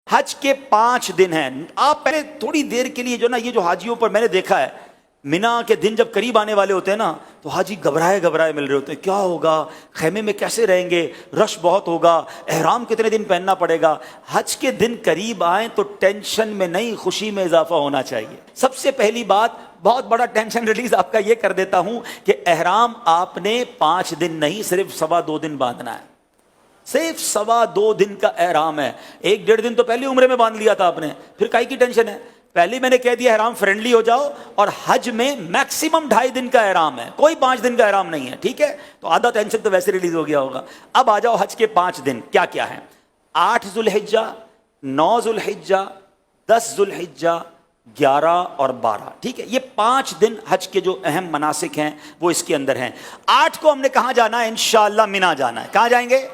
حج کے 5 دن ہیں. آپ پہلے تھوڑی دیر کے لیے جو نا یہ جو حاجیوں پر میں نے دیکھا ہے، مینا کے دن جب قریب آنے والے ہوتے ہیں نا تو حاجی گھبرائے مل رہے ہوتے ہیں، کیا ہوگا، خیمے میں کیسے رہیں گے، رش بہت ہوگا، احرام کتنے دن پہننا پڑے گا. حج کے دن قریب آئیں تو ٹینشن میں نہیں، خوشی میں اضافہ ہونا چاہیے. سب سے پہلی بات، بہت بڑا ٹینشن ریلیز آپ کا یہ کر دیتا ہوں کہ احرام آپ نے 5 دن نہیں، صرف 2.25 دن باندھنا ہے. صرف 2.25 دن کا احرام ہے. 1.5 دن تو پہلے عمرے میں باندھ لیا تھا آپ نے، پھر کائی کی ٹینشن ہے. پہلے میں نے کہہ دیا احرام فرینڈلی ہو جاؤ، اور حج میں میکسیمم 2.5 دن کا احرام ہے، کوئی 5 دن کا احرام نہیں ہے. ٹھیک ہے، تو آدھا ٹینشن تو ویسے ریلیز ہو گیا ہوگا. اب آ جاؤ حج کے 5 دن کیا کیا ہیں. 8 ذوالحجہ، 9 ذوالحجہ، 10 ذوالحجہ، 11 اور 12. ٹھیک ہے، یہ 5 دن حج کے جو اہم مناسک ہیں وہ اس کے اندر ہیں. 8 کو ہم نے کہاں جانا ہے؟ انشاءاللہ مینا جانا ہے. کہاں جائیں گے؟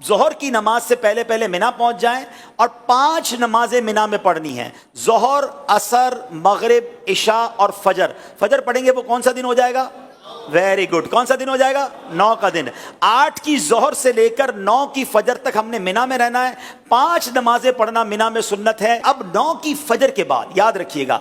ظہر کی نماز سے پہلے مینا پہنچ جائیں، اور 5 نمازیں مینا میں پڑھنی ہیں. ظہر، عصر، مغرب، عشاء اور فجر. فجر پڑھیں گے وہ کون سا دن ہو جائے گا؟ Very good. کون سا دن ہو جائے گا؟ 9 کا دن. 8 کی ظہر سے لے کر 9 کی فجر تک ہم نے مینا میں رہنا ہے. 5 نمازیں پڑھنا مینا میں سنت ہے. اب 9 کی فجر کے بعد یاد رکھیے گا،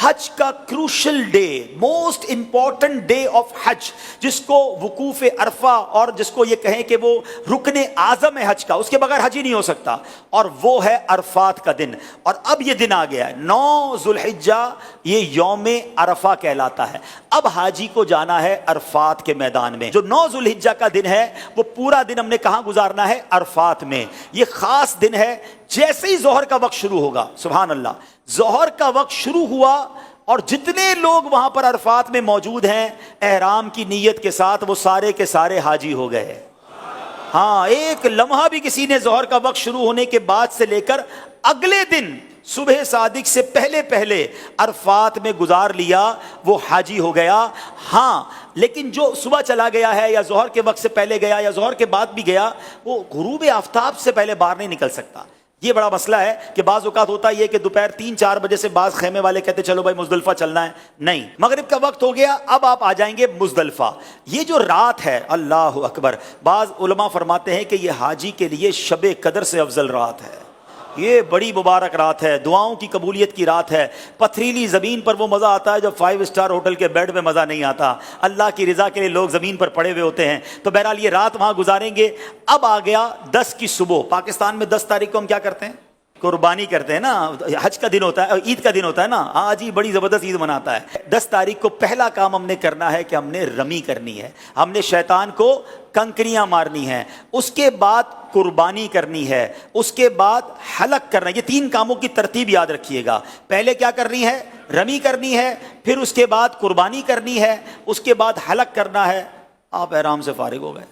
حج کا crucial day, most important day of حج، جس کو وقوف عرفہ اور جس کو یہ کہیں کہ وہ رکن اعظم ہے حج کا، اس کے بغیر حج ہی نہیں ہو سکتا، اور وہ ہے عرفات کا دن. اور اب یہ دن آ گیا ہے 9 ذوالحجہ، یہ یوم عرفہ کہلاتا ہے. اب حاجی کو جانا ہے عرفات کے میدان میں. جو 9 ذوالحجہ کا دن ہے وہ پورا دن ہم نے کہاں گزارنا ہے؟ عرفات میں. یہ خاص دن ہے. جیسے ہی ظہر کا وقت شروع ہوگا، سبحان اللہ، ظہر کا وقت شروع ہوا اور جتنے لوگ وہاں پر عرفات میں موجود ہیں احرام کی نیت کے ساتھ، وہ سارے کے سارے حاجی ہو گئے. ہاں، ایک لمحہ بھی کسی نے ظہر کا وقت شروع ہونے کے بعد سے لے کر اگلے دن صبح صادق سے پہلے عرفات میں گزار لیا، وہ حاجی ہو گیا. ہاں، لیکن جو صبح چلا گیا ہے یا ظہر کے وقت سے پہلے گیا یا ظہر کے بعد بھی گیا، وہ غروب آفتاب سے پہلے باہر نہیں نکل سکتا. یہ بڑا مسئلہ ہے کہ بعض اوقات ہوتا یہ کہ دوپہر 3-4 بجے سے بعض خیمے والے کہتے چلو بھائی مزدلفہ چلنا ہے. نہیں، مغرب کا وقت ہو گیا، اب آپ آ جائیں گے مزدلفہ. یہ جو رات ہے، اللہ اکبر، بعض علماء فرماتے ہیں کہ یہ حاجی کے لیے شب قدر سے افضل رات ہے. یہ بڑی مبارک رات ہے، دعاؤں کی قبولیت کی رات ہے. پتھریلی زمین پر وہ مزہ آتا ہے جو 5 اسٹار ہوٹل کے بیڈ میں مزہ نہیں آتا. اللہ کی رضا کے لیے لوگ زمین پر پڑے ہوئے ہوتے ہیں. تو بہرحال یہ رات وہاں گزاریں گے. اب آ گیا 10 کی صبح. پاکستان میں 10 تاریخ کو ہم کیا کرتے ہیں؟ قربانی کرتے ہیں نا. حج کا دن ہوتا ہے، عید کا دن ہوتا ہے نا. آج ہی بڑی زبردست عید مناتا ہے. 10 تاریخ کو پہلا کام ہم نے کرنا ہے کہ ہم نے رمی کرنی ہے. ہم نے شیطان کو کنکریاں مارنی ہیں، اس کے بعد قربانی کرنی ہے، اس کے بعد حلق کرنا ہے. یہ 3 کاموں کی ترتیب یاد رکھیے گا. پہلے کیا کرنی ہے؟ رمی کرنی ہے، پھر اس کے بعد قربانی کرنی ہے، اس کے بعد حلق کرنا ہے. آپ احرام سے فارغ ہو گئے.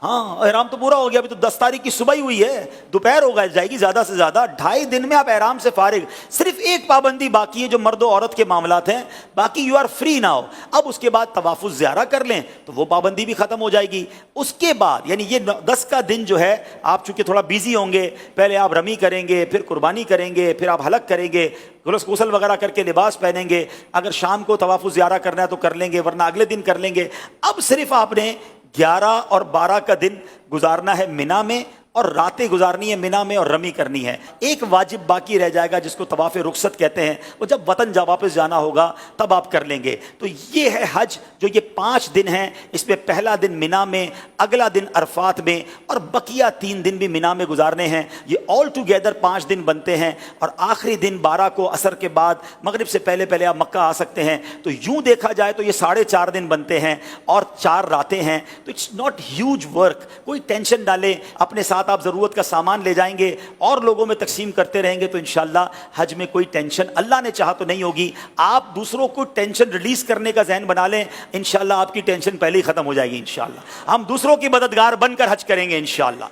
ہاں، احرام تو پورا ہو گیا. ابھی تو 10 تاریخ کی صبح ہی ہوئی ہے، دوپہر ہو جائے گی زیادہ سے زیادہ. 2.5 دن میں آپ احرام سے فارغ. صرف ایک پابندی باقی ہے جو مرد و عورت کے معاملات ہیں، باقی یو آر فری ناؤ. اب اس کے بعد طواف الزیارہ کر لیں تو وہ پابندی بھی ختم ہو جائے گی. اس کے بعد یعنی یہ 10 کا دن جو ہے، آپ چونکہ تھوڑا بیزی ہوں گے، پہلے آپ رمی کریں گے، پھر قربانی کریں گے، پھر آپ حلق کریں گے، غسل وغیرہ کر کے لباس پہنیں گے. اگر شام کو طواف الزیارہ کرنا ہے تو کر لیں گے، ورنہ اگلے دن کر لیں گے. اب صرف آپ نے 11 اور 12 کا دن گزارنا ہے مینا میں، اور راتیں گزارنی ہے مینا میں اور رمی کرنی ہے. ایک واجب باقی رہ جائے گا جس کو طواف رخصت کہتے ہیں، وہ جب وطن واپس جانا ہوگا تب آپ کر لیں گے. تو یہ ہے حج، جو یہ 5 دن ہیں. اس میں پہلا دن مینا میں، اگلا دن عرفات میں، اور بقیہ 3 دن بھی مینا میں گزارنے ہیں. یہ آل ٹوگیدر 5 دن بنتے ہیں. اور آخری دن 12 کو عصر کے بعد مغرب سے پہلے آپ مکہ آ سکتے ہیں. تو یوں دیکھا جائے تو یہ 4.5 دن بنتے ہیں اور 4 راتیں ہیں. تو اٹس ناٹ ہیوج ورک. کوئی ٹینشن ڈالیں اپنے ساتھ، آپ ضرورت کا سامان لے جائیں گے اور لوگوں میں تقسیم کرتے رہیں گے تو انشاءاللہ حج میں کوئی ٹینشن اللہ نے چاہا تو نہیں ہوگی. آپ دوسروں کو ٹینشن ریلیز کرنے کا ذہن بنا لیں، انشاءاللہ آپ کی ٹینشن پہلے ہی ختم ہو جائے گی. انشاءاللہ ہم دوسروں کی مددگار بن کر حج کریں گے انشاءاللہ.